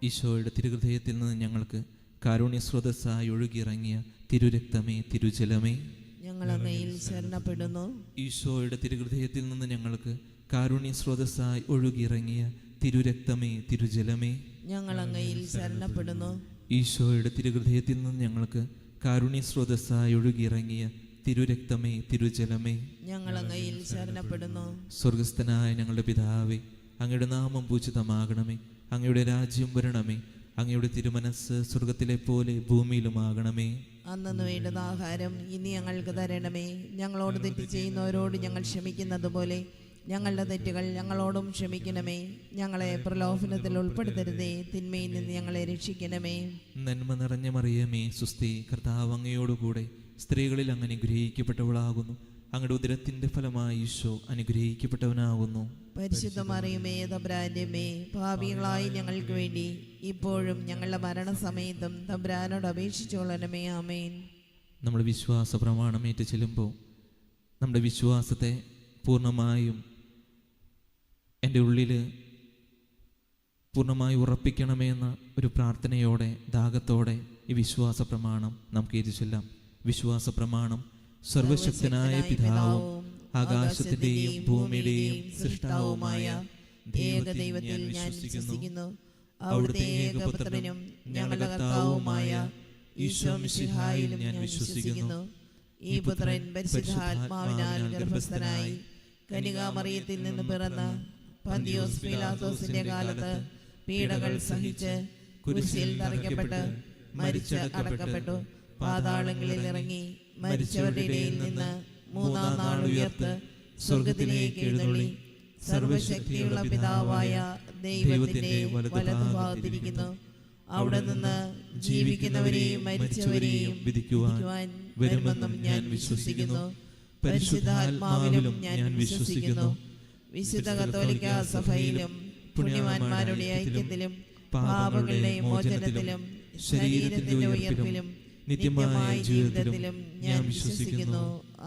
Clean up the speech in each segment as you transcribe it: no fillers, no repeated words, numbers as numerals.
ഈശോയുടെ തിരുഹൃദയത്തിൽ നിന്ന് ഞങ്ങൾക്ക് കാരുണ്യസ്രോതസ്സായി ഒഴുകിയിറങ്ങിയ തിരുരക്തമേ, തിരുജലമേ, ഞങ്ങൾ അങ്ങയിൽ ശരണപ്പെടുന്നു. ഈശോയുടെ തിരുഹൃദയത്തിൽ നിന്ന് ഞങ്ങൾക്ക് കാരുണ്യസ്രോതസ്സായി ഒഴുകിയിറങ്ങിയ തിരുരക്തമേ, തിരുജലമേ, ഞങ്ങൾ അങ്ങയിൽ ശരണപ്പെടുന്നു. ഈശോയുടെ തിരുഹൃദയത്തിൽ നിന്ന് ഞങ്ങൾക്ക് കാരുണ്യസ്രോതസ്സായി ഒഴുകിയിറങ്ങിയ തിരുരക്തമേ, തിരുജലമേ, ഞങ്ങൾ അങ്ങയിൽ ശരണപ്പെടുന്നു. സ്വർഗസ്ഥനായ ഞങ്ങളുടെ പിതാവേ, അങ്ങയുടെ നാമം പൂജിതമാകണമേ. അങ്ങയുടെ രാജ്യം വരണമേ. അങ്ങയുടെ തിരുമനസ് സ്വർഗത്തിലെ പോലെ ഭൂമിയിലുമാകണമേ. അന്നു വേണ്ടുന്ന ആഹാരം ഇനി ഞങ്ങൾക്ക് തരണമേ. ഞങ്ങളോട് തെറ്റ് ചെയ്യുന്നവരോട് ഞങ്ങൾ ക്ഷമിക്കുന്നത് പോലെ ഞങ്ങളുടെ തെറ്റുകൾ ഞങ്ങളോടും ക്ഷമിക്കണമേ. ഞങ്ങളെ പ്രലോഭനത്തിൽ ഉൾപ്പെടുത്തരുതേ, തിന്മയിൽ നിന്ന് ഞങ്ങളെ രക്ഷിക്കണമേ. നന്മ നിറഞ്ഞ മറിയമേ, സുസ്തി, കർത്താവ് അങ്ങയോടുകൂടെ സ്ത്രീകളിൽ അങ്ങ് അനുഗ്രഹിക്കപ്പെട്ടവളാകുന്നു. അങ്ങയുടെ ഉദരത്തിന്റെ ഫലമായി ഈശോ അനുഗ്രഹിക്കപ്പെട്ടവനാകുന്നു. പരിശുദ്ധ മറിയമേ, തമ്പുരാന്റെ അമ്മേ, പാപികളായി ഞങ്ങൾക്ക് വേണ്ടി ഇപ്പോഴും ഞങ്ങളുടെ മരണസമയത്തും തമ്പുരാനോട് അപേക്ഷിച്ചുകൊള്ളണമേ. ആമേൻ. നമ്മൾ വിശ്വാസ പ്രമാണമേറ്റ് ചെല്ലുമ്പോൾ നമ്മുടെ വിശ്വാസത്തെ പൂർണ്ണമായും എൻ്റെ ഉള്ളിൽ പൂർണ്ണമായി ഉറപ്പിക്കണമേ എന്ന ഒരു പ്രാർത്ഥനയോടെ, ദാഹത്തോടെ ഈ വിശ്വാസ പ്രമാണം നമുക്ക് എഴുതി ചൊല്ലാം. വിശ്വാസ പ്രമാണം. സർവശക്തനായ പിതാവും ആകാശത്തിന്റെയും ഭൂമിയുടെയും സൃഷ്ടാവുമായ ഏകദൈവത്തിൽ ഞാൻ വിശ്വസിക്കുന്നു. അവിടുത്തെ ഏകപുത്രനും ഞങ്ങളുടെ കർത്താവുമായ ഈശോ മിശിഹായിൽ ഞാൻ വിശ്വസിക്കുന്നു. ഈ പുത്രൻ പരിശുദ്ധാത്മാവിനാൽ ഗർഭസ്ഥനായി കന്യകാമറിയത്തിൽ നിന്ന് പിറന്ന പന്തിയോസ് പീലാത്തോസിന്റെ കാലത്ത് പീഡകൾ സഹിച്ച് കുരിശിൽ തറയ്ക്കപ്പെട്ട് മരിച്ച് അടക്കപ്പെട്ടു. പാതാളങ്ങളിൽ ഇറങ്ങി മരിച്ചവരുടെ ഇടയിൽ നിന്ന് മൂന്നാം നാൾ ഉയർത്ത് സ്വർഗത്തിലേക്ക് എഴുന്നള്ളി സർവശക്തിയുള്ള പിതാവായ ദൈവത്തിന്റെ വലതുഭാഗത്തിരിക്കുന്നു. അവിടെ നിന്ന് ജീവിക്കുന്നവരെയും മരിച്ചവരെയും വിധിക്കുവാൻ വരുമെന്നും ഞാൻ വിശ്വസിക്കുന്നു. പരിശുദ്ധാത്മാവിലും ഞാൻ വിശ്വസിക്കുന്നു. വിശുദ്ധ കത്തോലിക്കാ സഭയിലും പുണ്യവാന്മാരുടെ ഐക്യത്തിലും പാപങ്ങളുടെ മോചനത്തിലും ശരീരത്തിന്റെ ഉയർപ്പിലും നിത്യമായ ജീവിതത്തിലും ഞാൻ വിശ്വസിക്കുന്നു.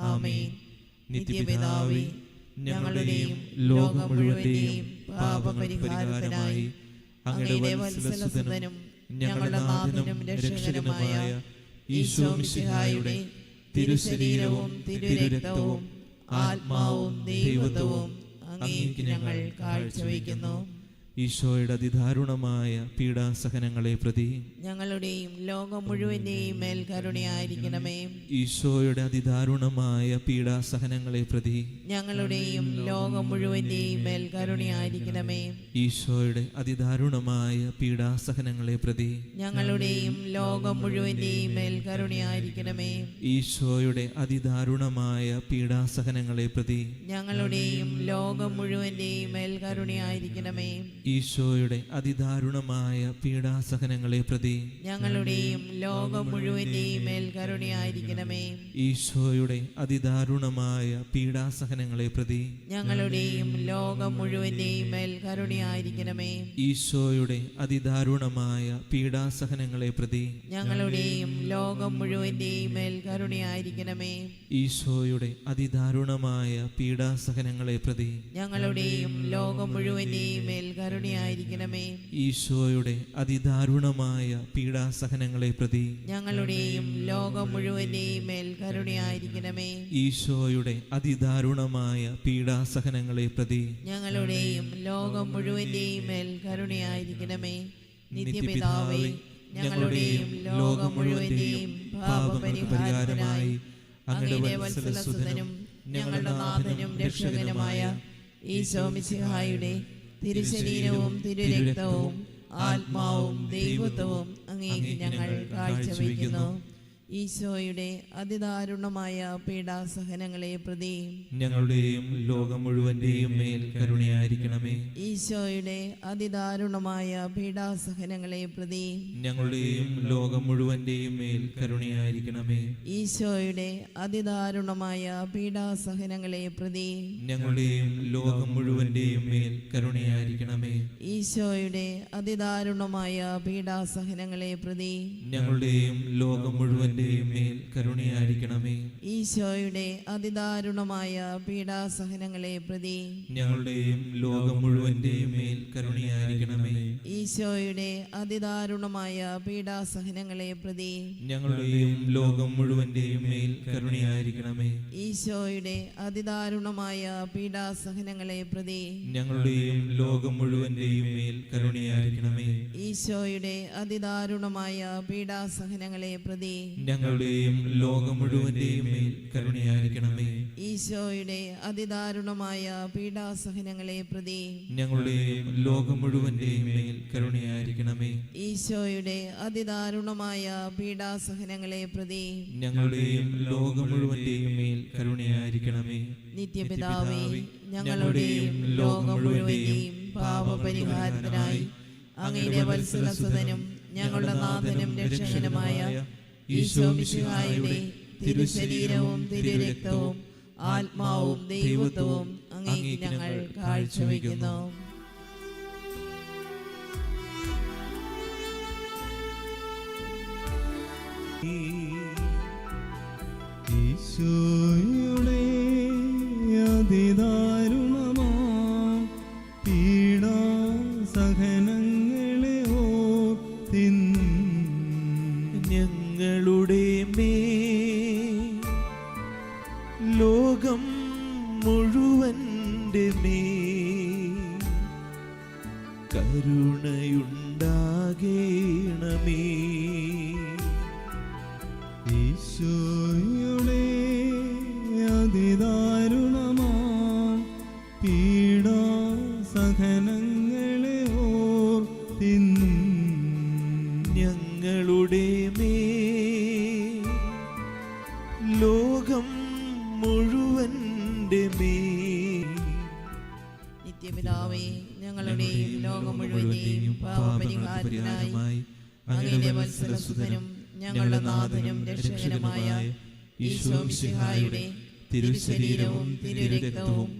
ആമേൻ. നിത്യപിതാവേ, ഞങ്ങളുടെയും ലോകം മുഴുവന്റെയും പാപപരിഹാരത്തിനായി അങ്ങയുടെ വത്സലസുതനും ഞങ്ങളുടെ നാഥനും രക്ഷകനുമായ ഈശോ മിശിഹായുടെ തിരുശരീരവും തിരുരക്തവും ആത്മാവും ദൈവത്വവും അങ്ങേക്ക് ഞങ്ങൾ കാഴ്ചവെക്കുന്നു. ഈശോയുടെ അതിദാരുണമായ പീഡാസഹനങ്ങളെ പ്രതി ഞങ്ങളുടെയും ലോകം മുഴുവന്റെയും മേൽ കരുണയായിരിക്കണമേ. ഈശോയുടെ അതിദാരുണമായ പീഡാസഹനങ്ങളെ പ്രതി ഞങ്ങളുടെയും ലോകം മുഴുവന്റെയും മേൽ കരുണയായിരിക്കണമേ. ഈശോയുടെ അതിദാരുണമായ പീഡാസഹനങ്ങളെ പ്രതി ഞങ്ങളുടെയും ലോകം മുഴുവന്റെയും മേൽ കരുണയായിരിക്കണമേ. ഈശോയുടെ അതിദാരുണമായ പീഡാസഹനങ്ങളെ പ്രതി ഞങ്ങളുടെയും ലോകം മുഴുവന്റെയും മേൽ കരുണയായിരിക്കണമേ. ഈശോയുടെ അതിദാരുണമായ പീഡാസഹനങ്ങളെ പ്രതി ഞങ്ങളുടെയും ലോകം മുഴുവന്റെയും മേൽ കരുണയായിരിക്കണമേ. ഈശോയുടെ അതിദാരുണമായ പീഡാസഹനങ്ങളെ പ്രതി ഞങ്ങളുടെയും ലോകം മുഴുവന്റെയും മേൽ കരുണയായിരിക്കണമേ. ഈശോയുടെ അതിദാരുണമായ പീഡാസഹനങ്ങളെ പ്രതി ഞങ്ങളുടെയും ലോകം മുഴുവന്റെയും മേൽ കരുണയായിരിക്കണമേ. ഈശോയുടെ അതിദാരുണമായ പീഡാസഹനങ്ങളെ പ്രതി ഞങ്ങളുടെയും ലോകം മുഴുവന്റെയും മേൽ കരുണയായിരിക്കണമേ. ഈശോയുടെ അതിദാരുണമായ പീഡാസഹനങ്ങളെ പ്രതി ഞങ്ങളുടെയും ലോകം മുഴുവന്റെയും മേൽ കരുണയായിരിക്കണമേ. ഈശോയുടെ അതിദാരുണമായ പീഡാസഹനങ്ങളെ പ്രതി ഞങ്ങളുടെയും ലോകം മുഴുവന്റെയും മേൽ കരുണയായിരിക്കണമേ. നിത്യപിതാവേ, ഞങ്ങളുടെയും ലോകം മുഴുവന്റെയും പാപപരിഹാരത്തിനായി അങ്ങയുടെ വത്സലസുതനും ഞങ്ങളുടെ നാഥനും രക്ഷകനുമായ ഈശോ മിശിഹായുടെ തിരുശരീരവും തിരുരക്തവും ആത്മാവും ദൈവത്വവും അങ്ങേക്ക് ഞങ്ങൾ കാഴ്ചവെക്കുന്നു. ഈശോയുടെ അതിദാരുണമായ പീഡാസഹനങ്ങളെ പ്രതി ഞങ്ങളുടെയും ലോകം മുഴുവന്റെയും മേൽ കരുണയായിരിക്കണമേ. ഈശോയുടെ അതിദാരുണമായ പീഡാസഹനങ്ങളെ പ്രതി ഞങ്ങളുടെയും ലോകം മുഴുവന്റെയും മേൽ കരുണയായിരിക്കണമേ. ഈശോയുടെ അതിദാരുണമായ പീഡാസഹനങ്ങളെ പ്രതി ഞങ്ങളുടെയും ലോകം മുഴുവന്റെയും മേൽ കരുണയായിരിക്കണമേ. ഈശോയുടെ അതിദാരുണമായ പീഡാസഹനങ്ങളെ പ്രതി ഞങ്ങളുടെയും ലോകം മുഴുവന്റെയും മേൽ കരുണയായിരിക്കണമേ. ഈശോയുടെ അതിദാരുണമായ പീഡാസഹനങ്ങളെ പ്രതി ഞങ്ങളുടെയും ലോകം മുഴുവന്റെയും മേൽ കരുണയായിരിക്കണമേ. ഈശോയുടെ അതിദാരുണമായ പീഡാസഹനങ്ങളെ പ്രതി ഞങ്ങളുടെയും ലോകം മുഴുവന്റെയും മേൽ കരുണയായിരിക്കണമേ. ഈശോയുടെ അതിദാരുണമായ പീഡാസഹനങ്ങളെ പ്രതി ഞങ്ങളുടെയും ലോകം മുഴുവന്റെയും മേൽ കരുണയായിരിക്കണമേ. ഈശോയുടെ അതിദാരുണമായ പീഡാസഹനങ്ങളെ പ്രതി ഞങ്ങളുടെയും ലോകം മുഴുവന്റെയും മേൽ കരുണയായിരിക്കണമേ. ഈശോയുടെ അതിദാരുണമായ പീഡാസഹനങ്ങളെ പ്രതി ഞങ്ങളുടെയും ലോകം മുഴുവന്റെയും മേൽ കരുണയായിരിക്കണമേ. ഈശോയുടെ അതിദാരുണമായ പീഡാസഹനങ്ങളെ പ്രതി ഞങ്ങളുടെയും ലോകം മുഴുവന്റെയും മേൽ കരുണയായിരിക്കണമേ. നിത്യപിതാവേ, ഞങ്ങളുടെയും ലോകം മുഴുവന്റെയും പാപപരിഹാരത്തിനായി അങ്ങയുടെ വത്സലസുതനും ഞങ്ങളുടെ നാഥനും രക്ഷകനുമായ ഈശോ മിശിഹായുടെ തിരുശരീരവും തിരുരക്തവും ആത്മാവും ദൈവത്വവും അങ്ങേക്ക് ഞങ്ങൾ കാഴ്ചവെക്കുന്നു. ഈശോയുടെ അതിദാരുണമാം പീഡാസഹനങ്ങളെ ഓർത്തിൻ ഞങ്ങളുടെ മേൽ ലോകം മുഴുവന്റെ മേൽ കരുണയുണ്ടാകേണമേ. ഈശോയുടെ അതിദാരുണമാം പീഡാസഹനങ്ങളെ ഓർത്തിൻ ഞങ്ങളുടെ മേൽ ലോകം മുഴുവന്റെ മേൽ നിത്യപിതാവേ, ഞങ്ങളുടെയും ലോകം മുഴുവന്റെയും പാപപരിഹാരത്തിനായി അങ്ങയുടെ വത്സലസുതനും ഞങ്ങളുടെ നാഥനും രക്ഷകനുമായ ഈശോ മിശിഹായുടെ തിരുശരീരവും തിരുരക്തവും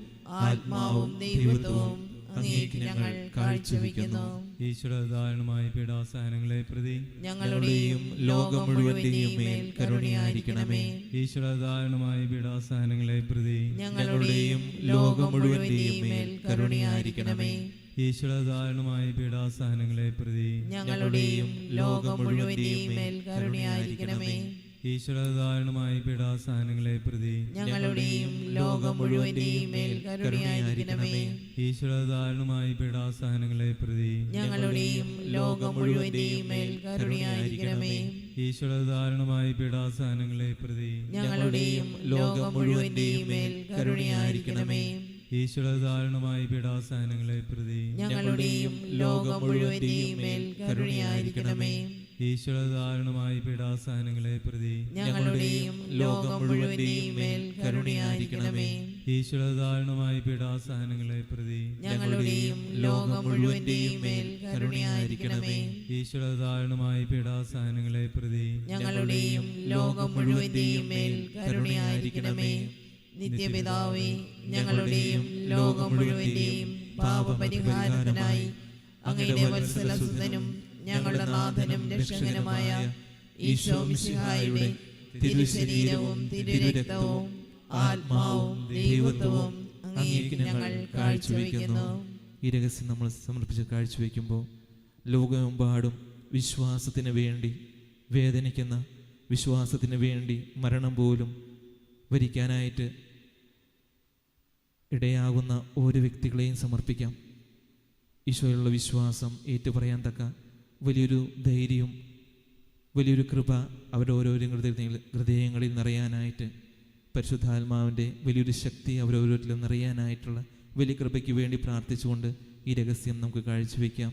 ആത്മാവും ദൈവത്വവും അങ്ങേക്ക് ഞങ്ങൾ കാഴ്ചവെക്കുന്നു. ഈശോയുടെ ദാരുണമായ പീഡാസഹനങ്ങളെ പ്രതി ഞങ്ങളുടെയും ലോകം മുഴുവന്റെയും മേൽ കരുണയായിരിക്കണമേ. ഈശോയുടെ ദാരുണമായ പീഡാസഹനങ്ങളെ പ്രതി ഞങ്ങളുടെയും ലോകം മുഴുവന്റെയും മേൽ കരുണയായിരിക്കണമേ. ഈശോയുടെ ദാരുണമായ പീഡാസഹനങ്ങളെ പ്രതി ഞങ്ങളുടെയും ലോകം മുഴുവന്റെയും മേൽ കരുണയായിരിക്കണമേ. ഈശോയുടെ ദാരുണമായ പീഡാസഹനങ്ങളെ പ്രതി ഞങ്ങളുടെയും ലോകം മുഴുവന്റെയും മേൽ കരുണയായിരിക്കണമേ. ഈശോയുടെ ദാരുണമായ പീഡാസഹനങ്ങളെ പ്രതി ഞങ്ങളുടെയും ലോകം മുഴുവന്റെയും മേൽ കരുണയായിരിക്കണമേ. ഈശോയുടെ ദാരുണമായ പീഡാസഹനങ്ങളെ പ്രതി ഞങ്ങളുടെയും ലോകം മുഴുവന്റെയും മേൽ കരുണയായിരിക്കണമേ. ഈശോയുടെ ദാരുണമായ പീഡാസഹനങ്ങളെ പ്രതി ഞങ്ങളുടെയും ലോകം മുഴുവന്റെയും മേൽ കരുണയായിരിക്കണമേ. ഈശോയുടെ ദാരുണമായ പീഡാസഹനങ്ങളെ പ്രതി ഞങ്ങളുടെയും ലോകം മുഴുവന്റെയും മേൽ കരുണയായിരിക്കണമേ. ഈശോയുടെ ദാരുണമായ പീഡാസഹനങ്ങളെ പ്രതി ഞങ്ങളുടെയും ലോകം മുഴുവന്റെയും മേൽ കരുണയായിരിക്കണമേ. ഈശോയുടെ ദാരുണമായ പീഡാസഹനങ്ങളെ പ്രതി ഞങ്ങളുടെയും ലോകം മുഴുവന്റെയും മേൽ കരുണയായിരിക്കണമേ. നിത്യപിതാവേ, ഞങ്ങളുടെയും ലോകം മുഴുവന്റെയും പാപപരിഹാരത്തിനായി അങ്ങയുടെ വത്സലസുതനും ഞങ്ങളുടെ നാഥനും രക്ഷകനുമായ ഈശോ മിശിഹായുടെ തിരുശരീരവും തിരുരക്തവും ആത്മാവും ദൈവത്വവും അങ്ങേക്ക് ഞങ്ങൾ കാഴ്ചവെക്കുന്നു. ഈ രഹസ്യം നമ്മൾ സമർപ്പിച്ച് കാഴ്ചവെക്കുമ്പോൾ ലോകമെമ്പാടും വിശ്വാസത്തിന് വേണ്ടി വേദനിക്കുന്ന, വിശ്വാസത്തിന് വേണ്ടി മരണം പോലും വരിക്കാനായിട്ട് ഇടയാകുന്ന ഓരോ വ്യക്തികളെയും സമർപ്പിക്കാം. ഈശോയിലുള്ള വിശ്വാസം ഏറ്റുപറയാൻ തക്ക വലിയൊരു ധൈര്യവും വലിയൊരു കൃപ അവരുടെ ഓരോരോ ഹൃദയങ്ങളിൽ നിറയാനായിട്ട്, പരിശുദ്ധാത്മാവിൻ്റെ വലിയൊരു ശക്തി അവരോരോരിലും നിറയാനായിട്ടുള്ള വലിയ കൃപയ്ക്ക് വേണ്ടി പ്രാർത്ഥിച്ചുകൊണ്ട് ഈ രഹസ്യം നമുക്ക് കാഴ്ചവെക്കാം.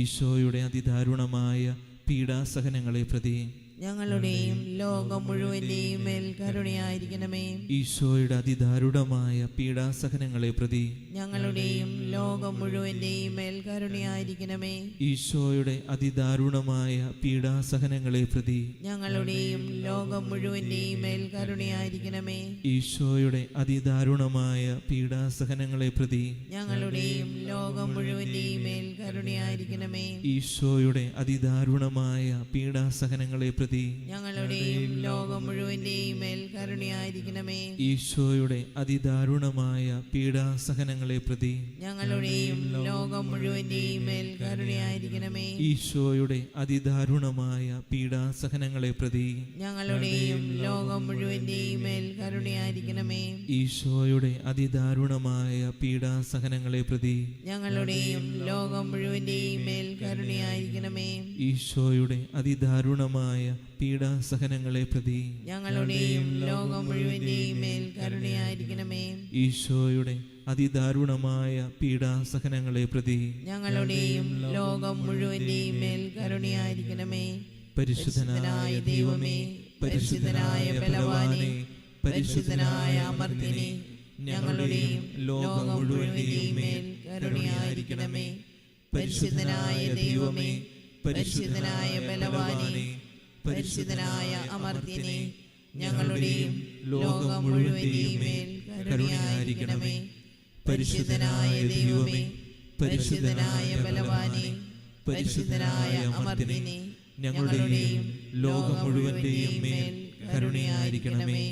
ഈശോയുടെ അതിദാരുണമായ പീഡാസഹനങ്ങളെ പ്രതി ഞങ്ങളുടെയും ലോകം മുഴുവന്റെയും മേൽ കരുണയായിരിക്കണമേ. ഈശോയുടെ അതിദാരുണമായ പീഡാസഹനങ്ങളെ പ്രതി ഞങ്ങളുടെയും ലോകം മുഴുവന്റെയും മേൽ കരുണയായിരിക്കണമേ. ഈശോയുടെ അതിദാരുണമായ പീഡാസഹനങ്ങളെ പ്രതി ഞങ്ങളുടെയും ലോകം മുഴുവന്റെയും മേൽ കരുണയായിരിക്കണമേ. ഈശോയുടെ അതിദാരുണമായ പീഡാസഹനങ്ങളെ പ്രതി ഞങ്ങളുടെയും ലോകം മുഴുവന്റെയും മേൽ കരുണയായിരിക്കണമേ. ഈശോയുടെ അതിദാരുണമായ പീഡാസഹനങ്ങളെ പ്രതി ഞങ്ങളുടെയും ലോകം മുഴുവന്റെയും മേൽ കരുണയായിരിക്കണമേ. ഈശോയുടെ അതിദാരുണമായ പീഡാസഹനങ്ങളെ പ്രതി ഞങ്ങളുടെയും ലോകം മുഴുവന്റെയും മേൽ കരുണയായിരിക്കണമേ. കരുണയായിരിക്കണമേ. ഈശോയുടെ അതിദാരുണമായ പീഡാസഹനങ്ങളെ പ്രതി ഞങ്ങളുടെയും ലോകം മുഴുവന്റെയും മേൽ കരുണയായിരിക്കണമേ. ഈശോയുടെ അതിദാരുണമായ പീഡാസഹനങ്ങളെ പ്രതി ഞങ്ങളുടെയും ലോകം മുഴുവന്റെയും മേൽ കരുണയായിരിക്കണമേ. ഈശോയുടെ അതിദാരുണമായ പീഡാസഹനങ്ങളെ പ്രതി ഞങ്ങളുടെയും ലോകം മുഴുവന്റെയും മേൽ കരുണയായിരിക്കണമേ. ഈശോയുടെ അതിദാരുണമായ പീഡാസഹനങ്ങളെ പ്രതി ഞങ്ങളുടെയും ലോകം മുഴുവന്റെയും മേൽ കരുണയായിരിക്കണമേ. പരിശുദ്ധനായ ദൈവമേ, പരിശുദ്ധനായ ബലവാനേ, പരിശുദ്ധനായ അമർത്യനേ, ഞങ്ങളുടെയും ലോകം മുഴുവന്റെയും മേൽ കരുണയായിരിക്കണമേ. പരിശുദ്ധനായ ദൈവമേ, പരിശുദ്ധനായ ബലവാനേ, പരിശുദ്ധനായ അമർത്യനേ, ഞങ്ങളുടെയും ലോകം മുഴുവന്റെയും മേൽ കരുണയായിരിക്കണമേ. പരിശുദ്ധനായ ദൈവമേ, പരിശുദ്ധനായ ബലവാനേ, പരിശുദ്ധനായ അമർത്യനേ, ഞങ്ങളുടെയും ലോകം മുഴുവന്റെയും മേൽ കരുണയായിരിക്കണമേ.